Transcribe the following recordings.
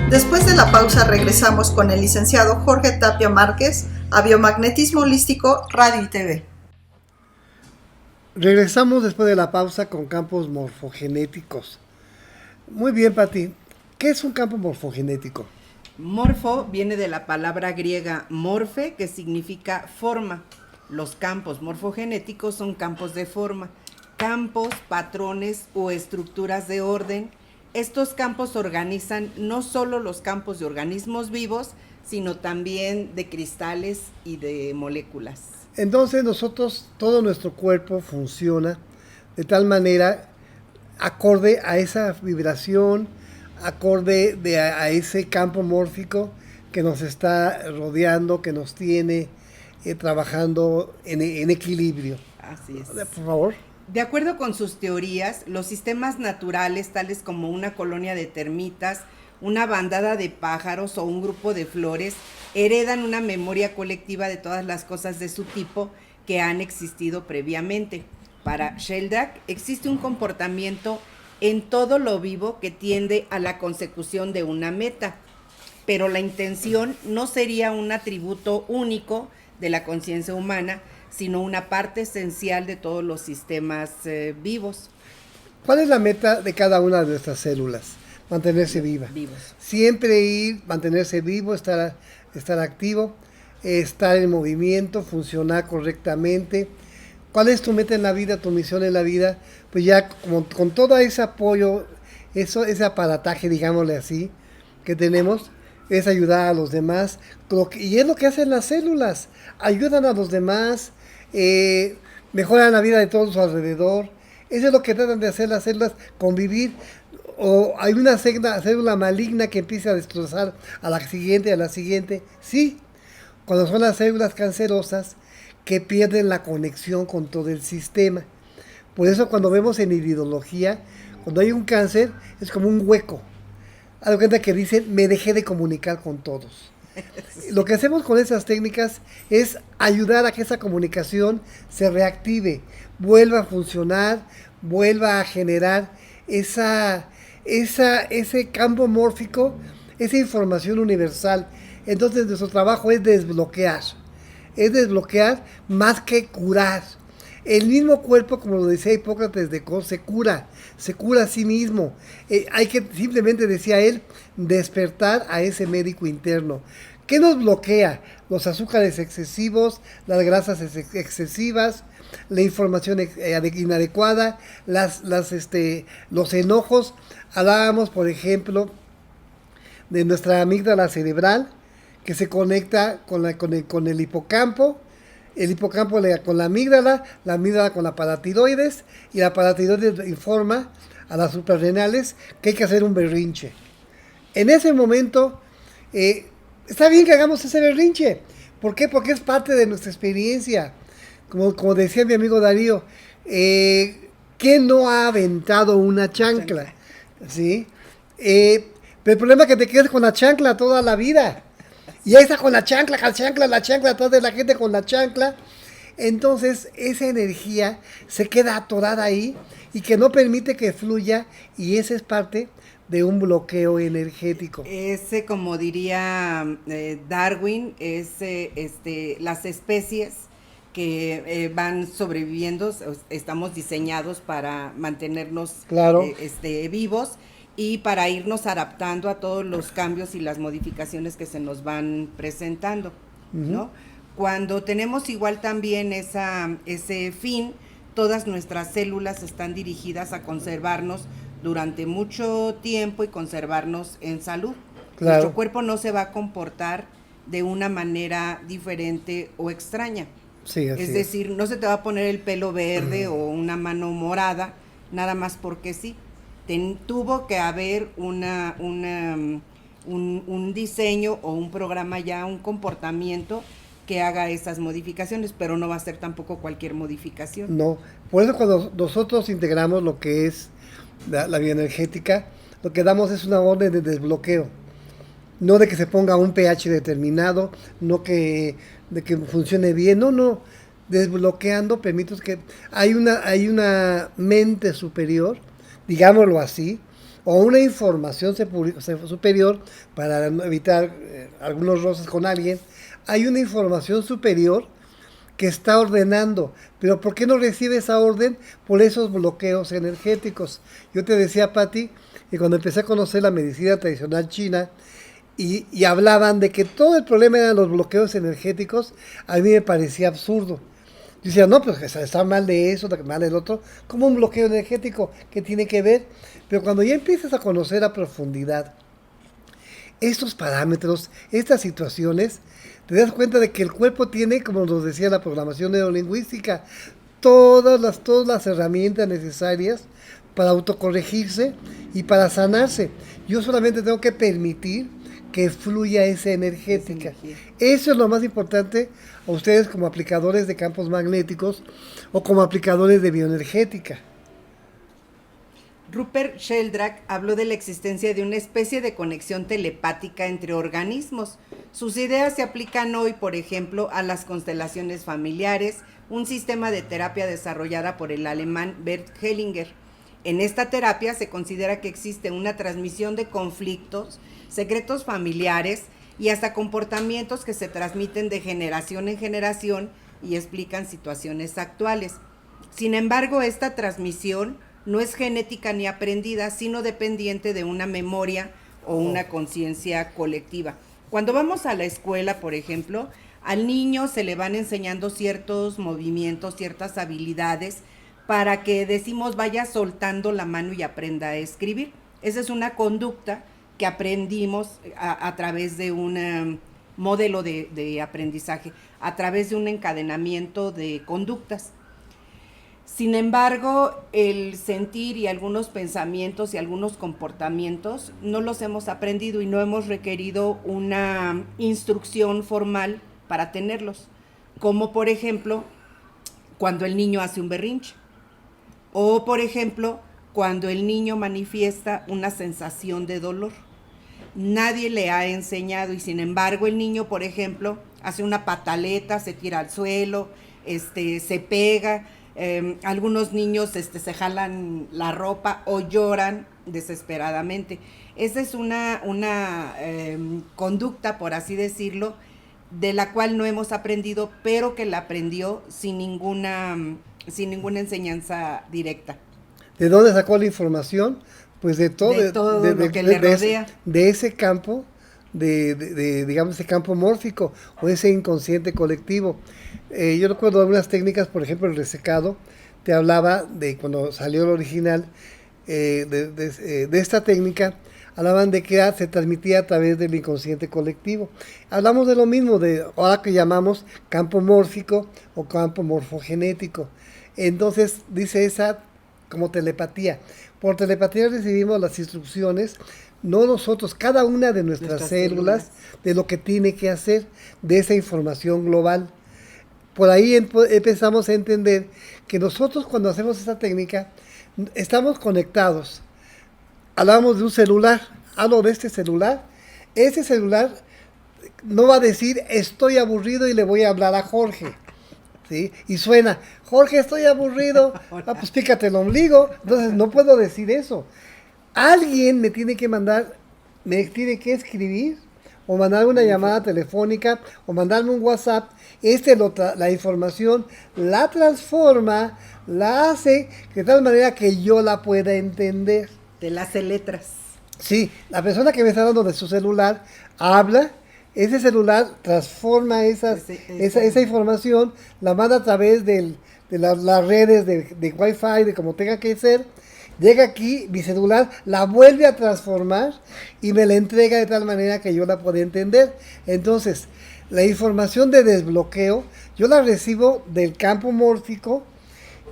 Después de la pausa regresamos con el licenciado Jorge Tapia Márquez a Biomagnetismo Holístico Radio y TV. Regresamos después de la pausa con campos morfogenéticos. Muy bien, Pati. ¿Qué es un campo morfogenético? Morfo viene de la palabra griega morfe, que significa forma. Los campos morfogenéticos son campos de forma, campos, patrones o estructuras de orden. Estos campos organizan no solo los campos de organismos vivos, sino también de cristales y de moléculas. Entonces nosotros, todo nuestro cuerpo funciona de tal manera acorde a esa vibración, acorde a ese campo mórfico que nos está rodeando, que nos tiene trabajando en equilibrio. Así es. Por favor. De acuerdo con sus teorías, los sistemas naturales, tales como una colonia de termitas, una bandada de pájaros o un grupo de flores, heredan una memoria colectiva de todas las cosas de su tipo que han existido previamente. Para Sheldrake, existe un comportamiento en todo lo vivo que tiende a la consecución de una meta, pero la intención no sería un atributo único de la conciencia humana, sino una parte esencial de todos los sistemas vivos. ¿Cuál es la meta de cada una de nuestras células? Mantenerse viva. Vivos. Siempre mantenerse vivo, estar activo, estar en movimiento, funcionar correctamente. ¿Cuál es tu meta en la vida, tu misión en la vida? Pues ya con todo ese apoyo, ese aparataje, digámosle así, que tenemos, es ayudar a los demás. Y es lo que hacen las células. Ayudan a los demás, mejoran la vida de todos a su alrededor. Eso es lo que tratan de hacer las células, convivir. O hay una célula maligna que empieza a destrozar a la siguiente. Sí, cuando son las células cancerosas que pierden la conexión con todo el sistema. Por eso cuando vemos en iridología, cuando hay un cáncer, es como un hueco. Haz de cuenta que dicen, me dejé de comunicar con todos. Lo que hacemos con esas técnicas es ayudar a que esa comunicación se reactive, vuelva a funcionar, vuelva a generar ese campo mórfico, esa información universal. Entonces nuestro trabajo es desbloquear más que curar. El mismo cuerpo, como lo decía Hipócrates de Cos, se cura a sí mismo. Hay que, simplemente decía él, despertar a ese médico interno. ¿Qué nos bloquea? Los azúcares excesivos, las grasas excesivas, la información inadecuada, los enojos. Hablábamos, por ejemplo, de nuestra amígdala cerebral, que se conecta con el hipocampo con la amígdala con la paratiroides, y la paratiroides informa a las suprarrenales que hay que hacer un berrinche. En ese momento, está bien que hagamos ese berrinche. ¿Por qué? Porque es parte de nuestra experiencia. Como decía mi amigo Darío, ¿quién no ha aventado una chancla? ¿Sí? Pero el problema es que te quedas con la chancla toda la vida. Y ahí está con la chancla, atrás de la gente con la chancla. Entonces esa energía se queda atorada ahí y que no permite que fluya, y esa es parte de un bloqueo energético. Ese, como diría Darwin, es las especies que van sobreviviendo, estamos diseñados para mantenernos claro. Vivos, y para irnos adaptando a todos los cambios y las modificaciones que se nos van presentando, ¿no? Cuando tenemos igual también ese fin, todas nuestras células están dirigidas a conservarnos durante mucho tiempo y conservarnos en salud. Claro. Nuestro cuerpo no se va a comportar de una manera diferente o extraña. Sí, así Es es. decir, no se te va a poner el pelo verde o una mano morada, nada más porque sí. Tuvo que haber un diseño o un programa ya, un comportamiento que haga esas modificaciones, pero no va a ser tampoco cualquier modificación. No, por eso cuando nosotros integramos lo que es la bioenergética, lo que damos es una orden de desbloqueo. No de que se ponga un pH determinado, no de que funcione bien, no. Desbloqueando permites que hay una mente superior, digámoslo así, o una información superior para no evitar algunos roces con alguien. Hay una información superior que está ordenando, pero ¿por qué no recibe esa orden? Por esos bloqueos energéticos. Yo te decía, Patti, que cuando empecé a conocer la medicina tradicional china, y hablaban de que todo el problema eran los bloqueos energéticos, a mí me parecía absurdo. Yo decía, no, pues está mal de eso, mal del otro, como un bloqueo energético, ¿qué tiene que ver? Pero cuando ya empiezas a conocer a profundidad estos parámetros, estas situaciones, te das cuenta de que el cuerpo tiene, como nos decía la programación neurolingüística, todas las herramientas necesarias para autocorregirse y para sanarse. Yo solamente tengo que permitir que fluya esa energética. Eso es lo más importante a ustedes como aplicadores de campos magnéticos o como aplicadores de bioenergética. Rupert Sheldrake habló de la existencia de una especie de conexión telepática entre organismos. Sus ideas se aplican hoy, por ejemplo, a las constelaciones familiares, un sistema de terapia desarrollada por el alemán Bert Hellinger. En esta terapia se considera que existe una transmisión de conflictos, secretos familiares y hasta comportamientos que se transmiten de generación en generación y explican situaciones actuales. Sin embargo, esta transmisión no es genética ni aprendida, sino dependiente de una memoria o una conciencia colectiva. Cuando vamos a la escuela, por ejemplo, al niño se le van enseñando ciertos movimientos, ciertas habilidades, para que decimos vaya soltando la mano y aprenda a escribir. Esa es una conducta que aprendimos a través de un modelo de aprendizaje, a través de un encadenamiento de conductas. Sin embargo, el sentir y algunos pensamientos y algunos comportamientos no los hemos aprendido y no hemos requerido una instrucción formal para tenerlos, como por ejemplo, cuando el niño hace un berrinche, o por ejemplo, cuando el niño manifiesta una sensación de dolor. Nadie le ha enseñado y sin embargo el niño, por ejemplo, hace una pataleta, se tira al suelo, se pega. Algunos niños se jalan la ropa o lloran desesperadamente. Esa es una conducta, por así decirlo, de la cual no hemos aprendido, pero que la aprendió sin ninguna enseñanza directa. ¿De dónde sacó la información? Pues de todo lo que le rodea. De ese campo, digamos, ese campo mórfico o ese inconsciente colectivo. Yo recuerdo algunas técnicas, por ejemplo, el resecado, te hablaba de cuando salió el original de esta técnica, hablaban de que se transmitía a través del inconsciente colectivo. Hablamos de lo mismo, de ahora que llamamos campo mórfico o campo morfogenético. Entonces, dice esa como telepatía. Por telepatía recibimos las instrucciones, no nosotros, cada una de nuestras células, de lo que tiene que hacer, de esa información global. Por ahí empezamos a entender que nosotros cuando hacemos esta técnica, estamos conectados. Hablamos de un celular, hablo de este celular. Ese celular no va a decir, estoy aburrido y le voy a hablar a Jorge. ¿Sí? Y suena, Jorge, estoy aburrido. Pues pícate el ombligo. Entonces no puedo decir eso. Alguien me tiene que escribir o mandar una llamada telefónica o mandarme un WhatsApp. La información la transforma, la hace de tal manera que yo la pueda entender. Te la hace letras. Sí, la persona que me está dando de su celular habla. Ese celular transforma esa información, la manda a través de las redes de Wi-Fi, de como tenga que ser. Llega aquí, mi celular la vuelve a transformar y me la entrega de tal manera que yo la pueda entender. Entonces, la información de desbloqueo, Yo la recibo del campo mórfico,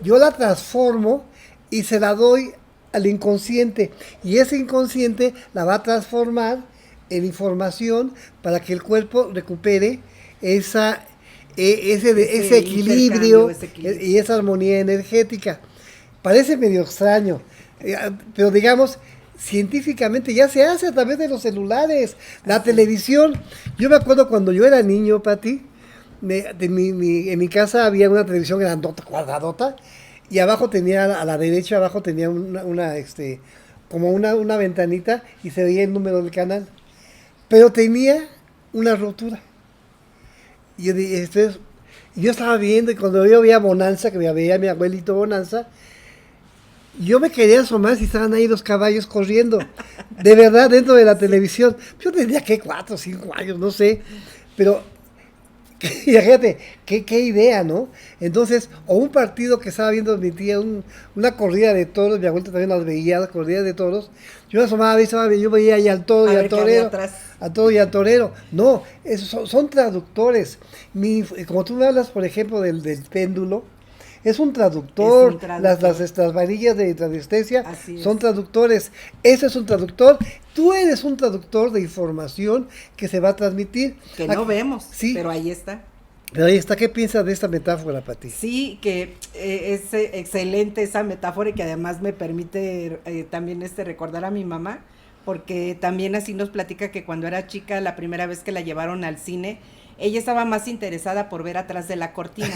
yo la transformo y se la doy al inconsciente. Y ese inconsciente la va a transformar en información para que el cuerpo recupere ese equilibrio y esa armonía energética. Parece medio extraño, pero digamos, científicamente ya se hace a través de los celulares, la televisión. Yo me acuerdo cuando yo era niño, Pati, en mi casa había una televisión grandota, cuadradota, y abajo tenía, a la derecha, abajo tenía como una ventanita y se veía el número del canal. Pero tenía una rotura. Y yo estaba viendo, y cuando yo veía Bonanza, que veía a mi abuelito Bonanza, yo me quería asomar si estaban ahí los caballos corriendo. De verdad, dentro de la televisión. Yo tendría que 4 o 5 años, no sé. Pero, fíjate, qué idea, ¿no? Entonces, o un partido que estaba viendo mi tía, una corrida de toros, mi abuelita también las veía, las corridas de toros. Yo me asomaba, yo veía ahí al toro y al torero. A todo y al torero. No, son traductores. Como tú me hablas, por ejemplo, del péndulo, es un traductor. Estas varillas de radiestesia son traductores. Ese es un traductor. Tú eres un traductor de información que se va a transmitir. Que no vemos, sí, pero ahí está. Pero ahí está. ¿Qué piensas de esta metáfora, Pati? Sí, que es excelente esa metáfora y que además me permite también recordar a mi mamá, porque también así nos platica que cuando era chica, la primera vez que la llevaron al cine, ella estaba más interesada por ver atrás de la cortina,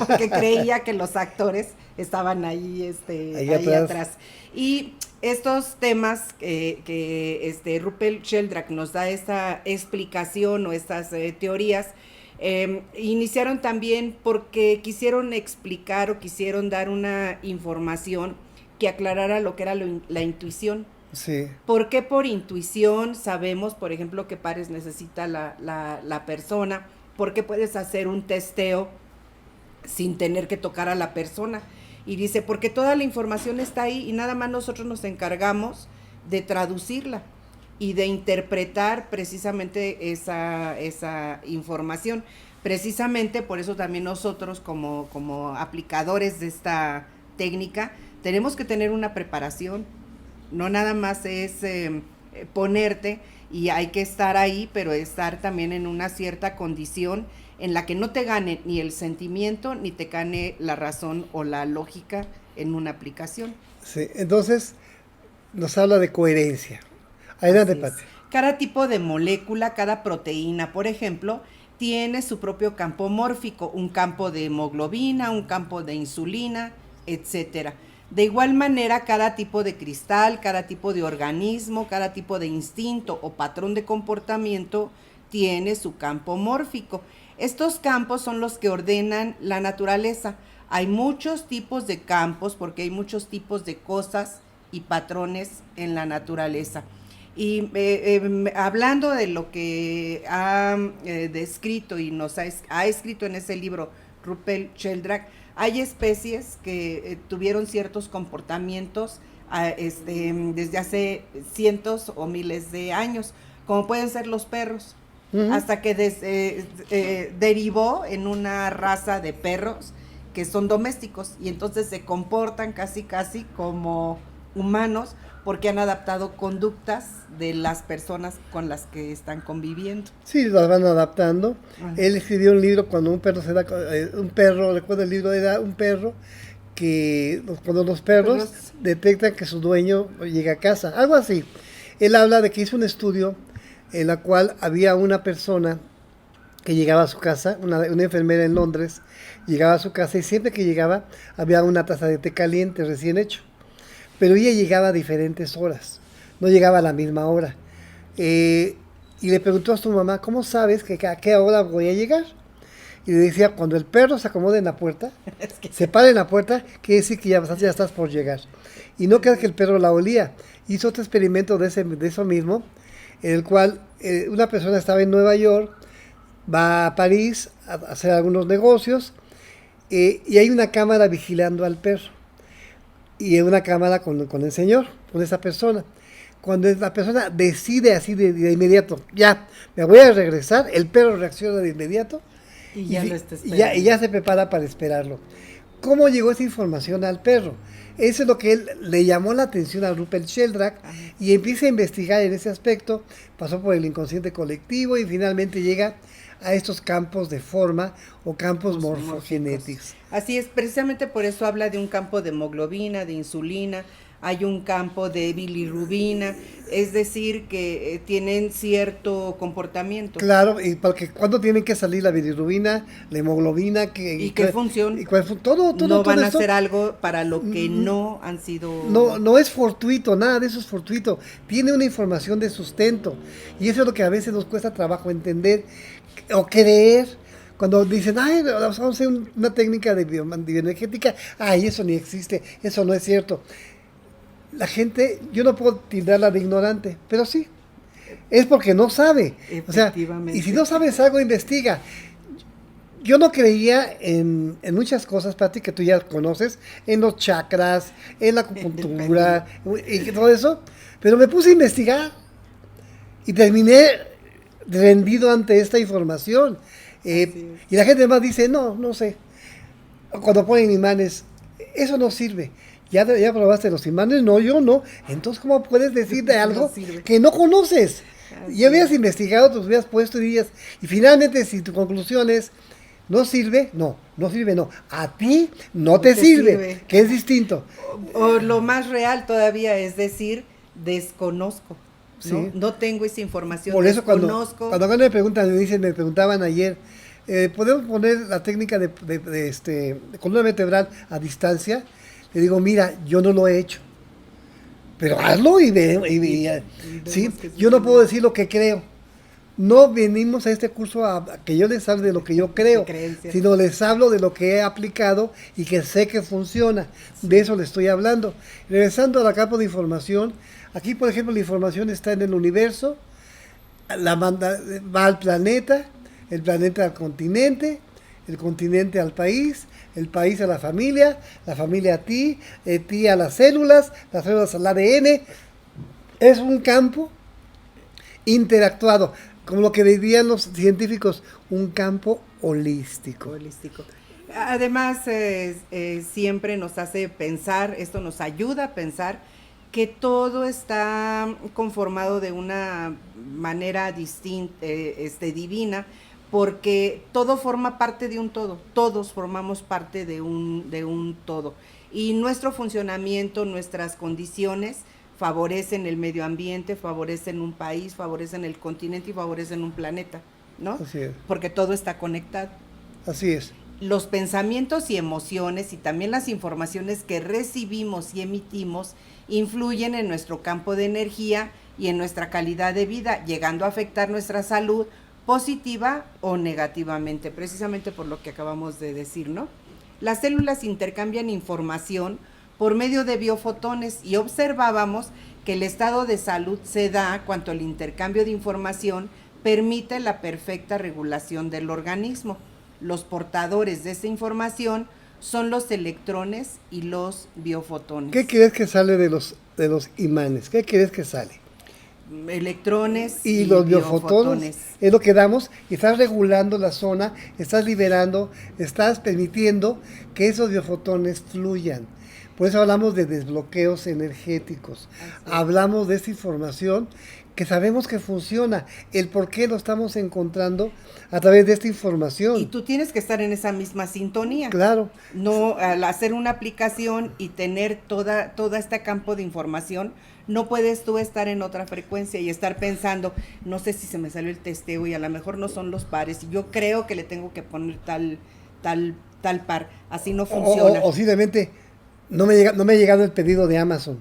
porque creía que los actores estaban ahí atrás. Y estos temas que Rupert Sheldrake nos da esta explicación o estas teorías, iniciaron también porque quisieron explicar o quisieron dar una información que aclarara lo que era la intuición. Sí. ¿Por qué por intuición sabemos, por ejemplo, qué pares necesita la persona? ¿Por qué puedes hacer un testeo sin tener que tocar a la persona? Y dice, porque toda la información está ahí y nada más nosotros nos encargamos de traducirla y de interpretar precisamente esa información. Precisamente por eso también nosotros como aplicadores de esta técnica tenemos que tener una preparación. No nada más es ponerte y hay que estar ahí, pero estar también en una cierta condición en la que no te gane ni el sentimiento ni te gane la razón o la lógica en una aplicación. Sí, entonces nos habla de coherencia. Adelante, Pati. Cada tipo de molécula, cada proteína, por ejemplo, tiene su propio campo mórfico, un campo de hemoglobina, un campo de insulina, etcétera. De igual manera, cada tipo de cristal, cada tipo de organismo, cada tipo de instinto o patrón de comportamiento tiene su campo mórfico. Estos campos son los que ordenan la naturaleza. Hay muchos tipos de campos porque hay muchos tipos de cosas y patrones en la naturaleza. Y hablando de lo que ha descrito y nos ha escrito en ese libro Rupert Sheldrake, hay especies que tuvieron ciertos comportamientos desde hace cientos o miles de años, como pueden ser los perros, hasta que derivó en una raza de perros que son domésticos y entonces se comportan casi como humanos porque han adaptado conductas de las personas con las que están conviviendo. Sí, las van adaptando. Él escribió un libro cuando recuerdo el libro, era un perro que cuando los perros detectan que su dueño llega a casa, algo así. Él habla de que hizo un estudio en la cual había una persona que llegaba a su casa, una enfermera en Londres, llegaba a su casa y siempre que llegaba había una taza de té caliente recién hecho. Pero ella llegaba a diferentes horas, no llegaba a la misma hora. Y le preguntó a su mamá, ¿cómo sabes que a qué hora voy a llegar? Y le decía, cuando el perro se acomode en la puerta, se para en la puerta, quiere decir que ya estás por llegar. Y no creas que el perro la olía. Hizo otro experimento de eso mismo, en el cual una persona estaba en Nueva York, va a París a hacer algunos negocios, y hay una cámara vigilando al perro. Y una cámara con el señor, con esa persona. Cuando la persona decide así de inmediato, ya, me voy a regresar, el perro reacciona de inmediato Y ya lo está y esperando. ya se prepara para esperarlo. ¿Cómo llegó esa información al perro? Eso es lo que él le llamó la atención a Rupert Sheldrake y empieza a investigar en ese aspecto, pasó por el inconsciente colectivo y finalmente llega a estos campos de forma o campos morfogenéticos. Así es, precisamente por eso habla de un campo de hemoglobina, de insulina, hay un campo de bilirrubina, es decir, que tienen cierto comportamiento. Claro, y porque cuándo tienen que salir la bilirrubina, la hemoglobina, ¿Y qué función? Todo no van a esto. hacer algo para lo que no han sido... No es fortuito, nada de eso es fortuito. Tiene una información de sustento. Y eso es lo que a veces nos cuesta trabajo entender o creer. Cuando dicen, ay, vamos a hacer una técnica de bioenergética, ay, eso ni existe, eso no es cierto. La gente, yo no puedo tildarla de ignorante, pero sí, es porque no sabe. O sea, y si no sabes algo, investiga. Yo no creía en muchas cosas, Pati, que tú ya conoces, en los chakras, en la acupuntura, y todo eso, pero me puse a investigar y terminé rendido ante esta información. Y la gente más dice, no sé. Cuando ponen imanes, eso no sirve. ¿Ya probaste los imanes? No, yo no. Entonces, ¿cómo puedes decir de algo que no conoces? Ya habías investigado, te hubieras puesto y dirías, y finalmente si tu conclusión es, ¿no sirve? No sirve, no. A ti no te sirve, que es distinto. O lo más real todavía es decir, desconozco. ¿No? Sí. No tengo esa información. Por eso cuando me preguntan, me preguntaban ayer, ¿podemos poner la técnica de columna vertebral a distancia? Le digo, mira, yo no lo he hecho, pero hazlo y ve. ¿Sí? Yo no puedo decir lo que creo. No venimos a este curso a que yo les hable de lo que yo creo, sino les hablo de lo que he aplicado y que sé que funciona. De eso les estoy hablando. Regresando a la capa de información, aquí por ejemplo la información está en el universo, va al planeta, el planeta al continente, el continente al país, el país a la familia a ti a las células al ADN. Es un campo interactuado, como lo que dirían los científicos, un campo holístico. Además, siempre nos hace pensar, esto nos ayuda a pensar que todo está conformado de una manera distinta, divina, porque todo forma parte de un todo, todos formamos parte de un todo, y nuestro funcionamiento, nuestras condiciones favorecen el medio ambiente, favorecen un país, favorecen el continente y favorecen un planeta, ¿no? Así es. Porque todo está conectado. Así es. Los pensamientos y emociones y también las informaciones que recibimos y emitimos influyen en nuestro campo de energía y en nuestra calidad de vida, llegando a afectar nuestra salud positiva o negativamente, precisamente por lo que acabamos de decir, ¿no? Las células intercambian información por medio de biofotones y observábamos que el estado de salud se da cuando el intercambio de información permite la perfecta regulación del organismo. Los portadores de esa información son los electrones y los biofotones. ¿Qué crees que sale de los imanes? ¿Qué crees que sale? Electrones y los biofotones. Es lo que damos, y estás regulando la zona, estás liberando, estás permitiendo que esos biofotones fluyan. Por eso hablamos de desbloqueos energéticos. Hablamos de esta información que sabemos que funciona, el por qué lo estamos encontrando a través de esta información. Y tú tienes que estar en esa misma sintonía. Claro. No, al hacer una aplicación y tener toda este campo de información, no puedes tú estar en otra frecuencia y estar pensando, no sé si se me salió el testeo y a lo mejor no son los pares, y yo creo que le tengo que poner tal par, así no funciona. O simplemente, no me ha llegado el pedido de Amazon.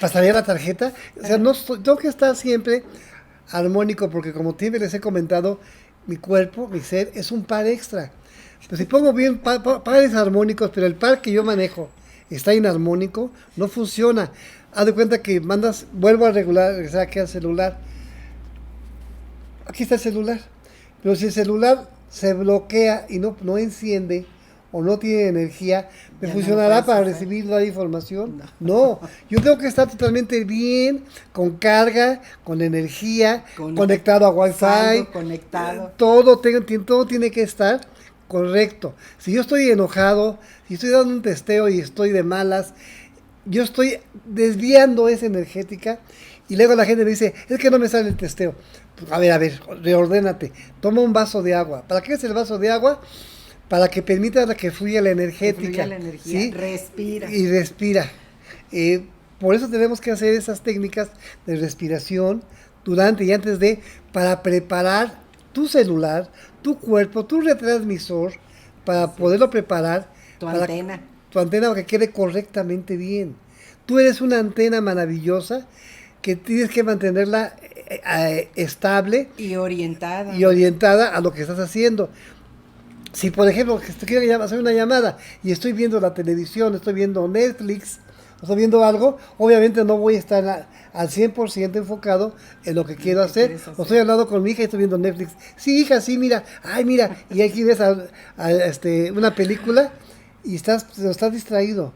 ¿Pasaría la tarjeta? O sea, tengo que estar siempre armónico, porque como siempre les he comentado, mi cuerpo, mi ser, es un par extra. Pero si pongo bien pares armónicos, pero el par que yo manejo está inarmónico, no funciona. Haz de cuenta que vuelvo a regresar aquí al celular. Aquí está el celular. Pero si el celular se bloquea y no enciende, o no tiene energía, ¿me Ya no funcionará lo puedes para hacer. recibir la información? No, yo tengo que estar totalmente bien, con carga, con energía, conectado a Wi-Fi, saldo, conectado. todo tiene que estar correcto. Si yo estoy enojado, si estoy dando un testeo y estoy de malas, yo estoy desviando esa energética y luego la gente me dice, es que no me sale el testeo. Pues, a ver, reordénate, toma un vaso de agua. ¿Para qué es el vaso de agua? Para que permita que fluya la energética. Que fluya la energía, ¿sí? respira. Y respira. Por eso tenemos que hacer esas técnicas de respiración durante y antes de, para preparar tu celular, tu cuerpo, tu retransmisor, para poderlo preparar. Tu antena. Tu antena para que quede correctamente bien. Tú eres una antena maravillosa que tienes que mantenerla estable Y orientada. y orientada a lo que estás haciendo. Si por ejemplo que te quiero hacer una llamada y estoy viendo la televisión, estoy viendo Netflix, estoy viendo algo, obviamente no voy a estar al 100% enfocado en lo que quiero hacer. O estoy hablando con mi hija y estoy viendo Netflix. Sí, hija, sí, mira, ay, mira, y aquí ves una película y estás distraído.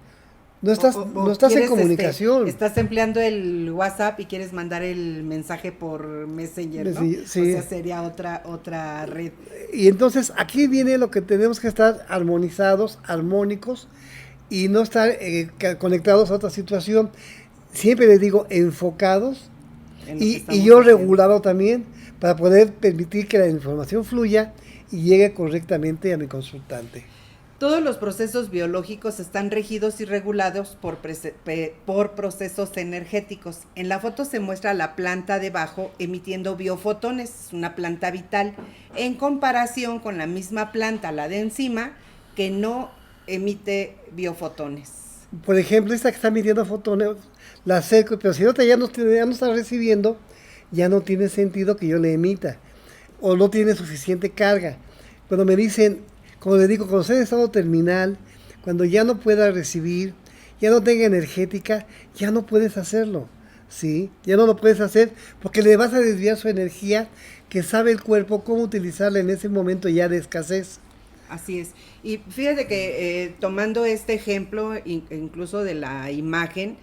No estás en quieres, comunicación. Estás empleando el WhatsApp y quieres mandar el mensaje por Messenger, ¿no? Sí. O sea, sería otra red. Y entonces aquí viene lo que tenemos que estar armonizados, armónicos y no estar conectados a otra situación. Siempre les digo enfocados y yo regulado también para poder permitir que la información fluya y llegue correctamente a mi consultante. Todos los procesos biológicos están regidos y regulados por procesos energéticos. En la foto se muestra la planta debajo emitiendo biofotones, una planta vital, en comparación con la misma planta, la de encima, que no emite biofotones. Por ejemplo, esta que está emitiendo fotones, la acerco, pero si ya no está recibiendo, ya no tiene sentido que yo le emita, o no tiene suficiente carga. Cuando me dicen, como les digo, cuando esté en estado terminal, cuando ya no pueda recibir, ya no tenga energética, ya no puedes hacerlo, ¿sí? Ya no lo puedes hacer porque le vas a desviar su energía que sabe el cuerpo cómo utilizarla en ese momento ya de escasez. Así es. Y fíjate que tomando este ejemplo, incluso de la imagen,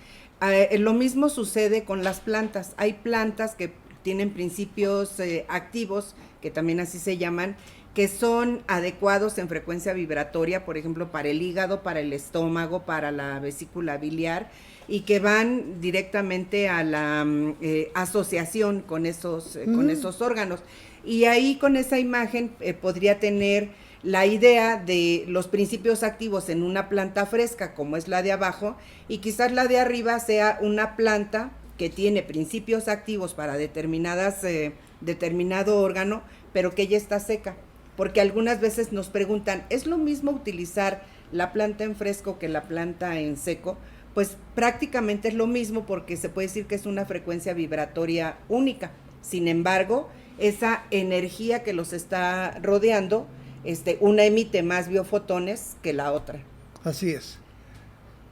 lo mismo sucede con las plantas. Hay plantas que tienen principios activos, que también así se llaman, que son adecuados en frecuencia vibratoria, por ejemplo, para el hígado, para el estómago, para la vesícula biliar, y que van directamente a la asociación con esos órganos. Y ahí con esa imagen podría tener la idea de los principios activos en una planta fresca, como es la de abajo, y quizás la de arriba sea una planta que tiene principios activos para determinado órgano, pero que ya está seca. Porque algunas veces nos preguntan, ¿es lo mismo utilizar la planta en fresco que la planta en seco? Pues prácticamente es lo mismo porque se puede decir que es una frecuencia vibratoria única. Sin embargo, esa energía que los está rodeando, una emite más biofotones que la otra. Así es.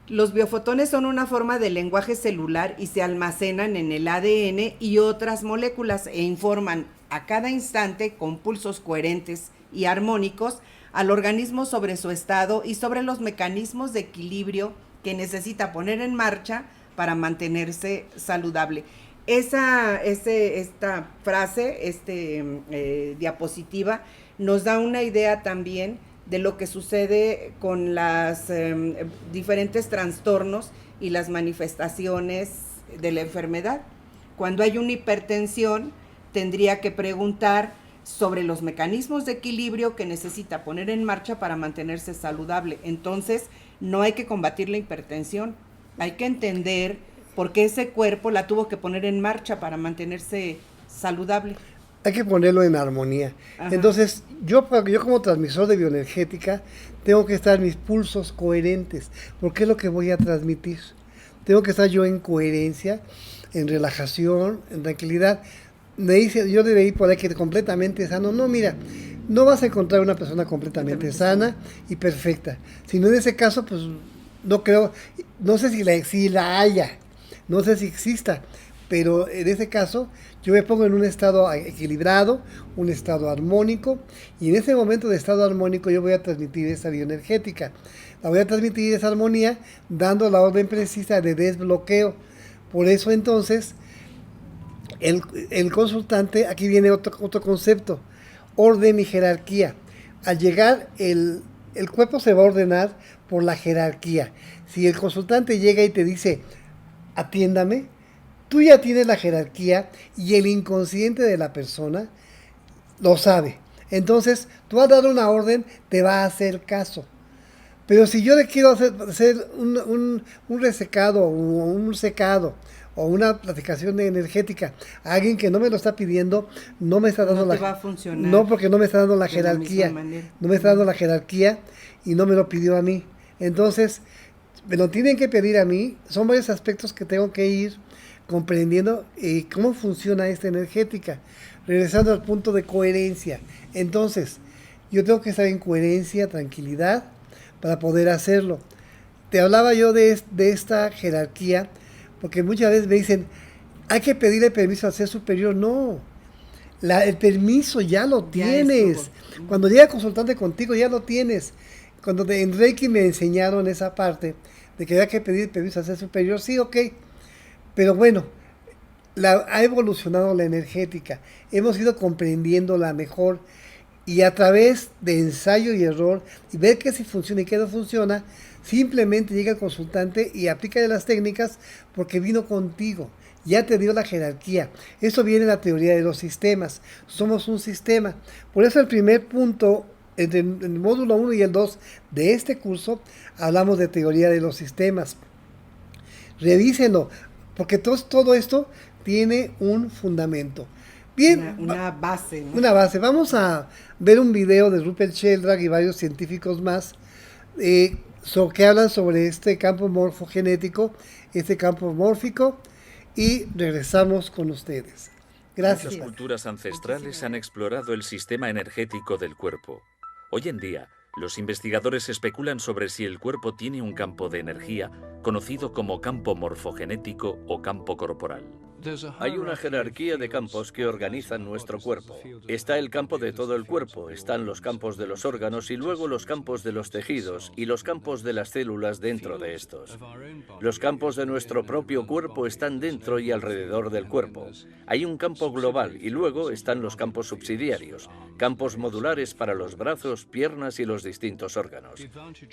Los biofotones son una forma de lenguaje celular y se almacenan en el ADN y otras moléculas e informan a cada instante con pulsos coherentes y armónicos al organismo sobre su estado y sobre los mecanismos de equilibrio que necesita poner en marcha para mantenerse saludable. Esta frase, diapositiva, nos da una idea también de lo que sucede con los diferentes trastornos y las manifestaciones de la enfermedad. Cuando hay una hipertensión, tendría que preguntar sobre los mecanismos de equilibrio que necesita poner en marcha para mantenerse saludable. Entonces, no hay que combatir la hipertensión, hay que entender por qué ese cuerpo la tuvo que poner en marcha para mantenerse saludable. Hay que ponerlo en armonía. Ajá. Entonces, yo como transmisor de bioenergética, tengo que estar mis pulsos coherentes, porque es lo que voy a transmitir. Tengo que estar yo en coherencia, en relajación, en tranquilidad. Yo le leí por ahí que completamente sano. No, mira, no vas a encontrar una persona completamente sana y perfecta. Sino en ese caso, pues, no creo, no sé si la haya, no sé si exista, pero en ese caso, Yo me pongo en un estado equilibrado, un estado armónico, y en ese momento de estado armónico yo voy a transmitir esa bioenergética. La voy a transmitir esa armonía dando la orden precisa de desbloqueo. Por eso entonces el consultante, aquí viene otro concepto, orden y jerarquía. Al llegar, el cuerpo se va a ordenar por la jerarquía. Si el consultante llega y te dice, atiéndame, tú ya tienes la jerarquía y el inconsciente de la persona lo sabe. Entonces, tú al dar una orden, te va a hacer caso. Pero si yo le quiero hacer un resecado o un secado o una platicación energética a alguien que no me lo está pidiendo, no me está dando no te va a funcionar. No, porque no me está dando la de la jerarquía. misma manera. No me está dando la jerarquía y no me lo pidió a mí. Entonces, me lo tienen que pedir a mí. Son varios aspectos que tengo que ir comprendiendo cómo funciona esta energética. Regresando al punto de coherencia. Entonces, yo tengo que estar en coherencia, tranquilidad, para poder hacerlo. Te hablaba yo de esta jerarquía, porque muchas veces me dicen, hay que pedirle permiso al ser superior. No, el permiso ya lo tienes. Cuando llega el consultante contigo, ya lo tienes. Cuando en Reiki me enseñaron esa parte, de que había que pedir permiso al ser superior, sí, ok. Pero bueno, ha evolucionado la energética. Hemos ido comprendiéndola mejor. Y a través de ensayo y error, y ver qué sí funciona y qué no funciona, simplemente llega el consultante y aplica las técnicas porque vino contigo. Ya te dio la jerarquía. Eso viene en la teoría de los sistemas. Somos un sistema. Por eso el primer punto, entre el módulo 1 y el 2 de este curso, hablamos de teoría de los sistemas. Revísenlo, porque todo esto tiene un fundamento. Bien, una base, ¿no? Una base. Vamos a ver un video de Rupert Sheldrake y varios científicos más que hablan sobre este campo morfogenético, este campo mórfico, y regresamos con ustedes. Gracias. Muchas culturas ancestrales han explorado el sistema energético del cuerpo. Hoy en día, los investigadores especulan sobre si el cuerpo tiene un campo de energía, conocido como campo morfogenético o campo corporal. Hay una jerarquía de campos que organizan nuestro cuerpo. Está el campo de todo el cuerpo, están los campos de los órganos y luego los campos de los tejidos y los campos de las células dentro de estos. Los campos de nuestro propio cuerpo están dentro y alrededor del cuerpo. Hay un campo global y luego están los campos subsidiarios, campos modulares para los brazos, piernas y los distintos órganos.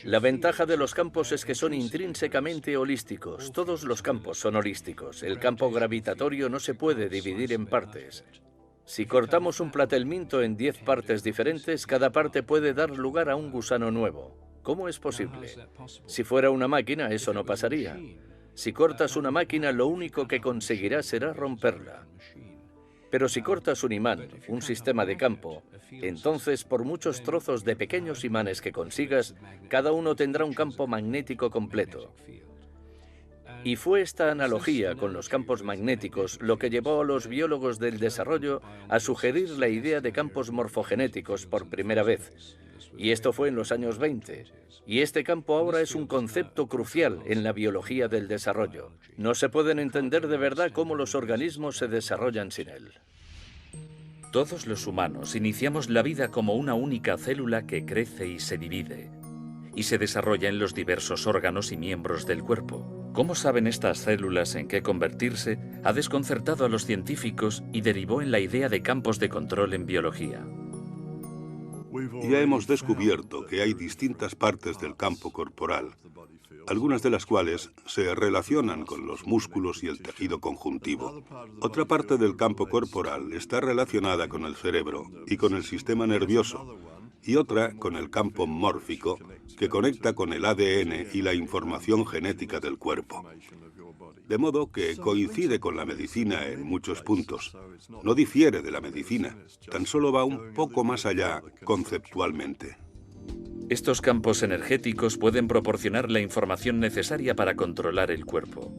La ventaja de los campos es que son intrínsecamente holísticos. Todos los campos son holísticos. El campo gravitatorio no se puede dividir en partes. Si cortamos un platelminto en 10 partes diferentes, cada parte puede dar lugar a un gusano nuevo. ¿Cómo es posible? Si fuera una máquina, eso no pasaría. Si cortas una máquina, lo único que conseguirás será romperla. Pero si cortas un imán, un sistema de campo, entonces por muchos trozos de pequeños imanes que consigas, cada uno tendrá un campo magnético completo. Y fue esta analogía con los campos magnéticos lo que llevó a los biólogos del desarrollo a sugerir la idea de campos morfogenéticos por primera vez. Y esto fue en los años 20. Y este campo ahora es un concepto crucial en la biología del desarrollo. No se pueden entender de verdad cómo los organismos se desarrollan sin él. Todos los humanos iniciamos la vida como una única célula que crece y se divide, y se desarrolla en los diversos órganos y miembros del cuerpo. Cómo saben estas células en qué convertirse ha desconcertado a los científicos y derivó en la idea de campos de control en biología. Ya hemos descubierto que hay distintas partes del campo corporal, algunas de las cuales se relacionan con los músculos y el tejido conjuntivo. Otra parte del campo corporal está relacionada con el cerebro y con el sistema nervioso, y otra con el campo mórfico, que conecta con el ADN y la información genética del cuerpo. De modo que coincide con la medicina en muchos puntos. No difiere de la medicina, tan solo va un poco más allá conceptualmente. Estos campos energéticos pueden proporcionar la información necesaria para controlar el cuerpo.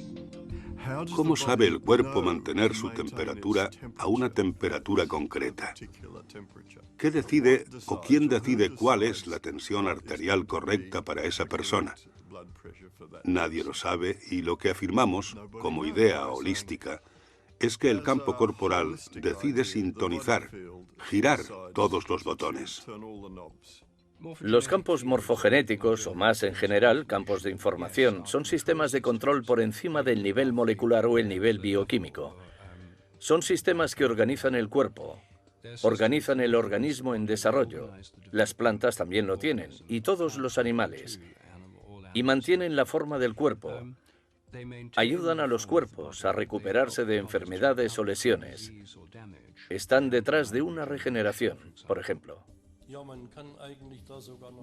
¿Cómo sabe el cuerpo mantener su temperatura a una temperatura concreta? ¿Qué decide o quién decide cuál es la tensión arterial correcta para esa persona? Nadie lo sabe y lo que afirmamos, como idea holística, es que el campo corporal decide sintonizar, girar todos los botones. Los campos morfogenéticos, o más en general, campos de información, son sistemas de control por encima del nivel molecular o el nivel bioquímico. Son sistemas que organizan el cuerpo, organizan el organismo en desarrollo. Las plantas también lo tienen, y todos los animales. Y mantienen la forma del cuerpo. Ayudan a los cuerpos a recuperarse de enfermedades o lesiones. Están detrás de una regeneración, por ejemplo.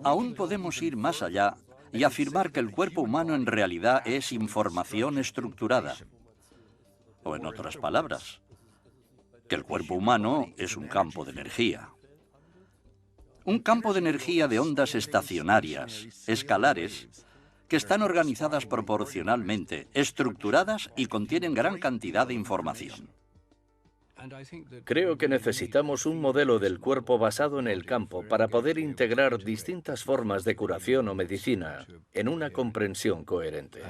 Aún podemos ir más allá y afirmar que el cuerpo humano en realidad es información estructurada. O en otras palabras, que el cuerpo humano es un campo de energía. Un campo de energía de ondas estacionarias, escalares, que están organizadas proporcionalmente, estructuradas y contienen gran cantidad de información. Creo que necesitamos un modelo del cuerpo basado en el campo para poder integrar distintas formas de curación o medicina en una comprensión coherente.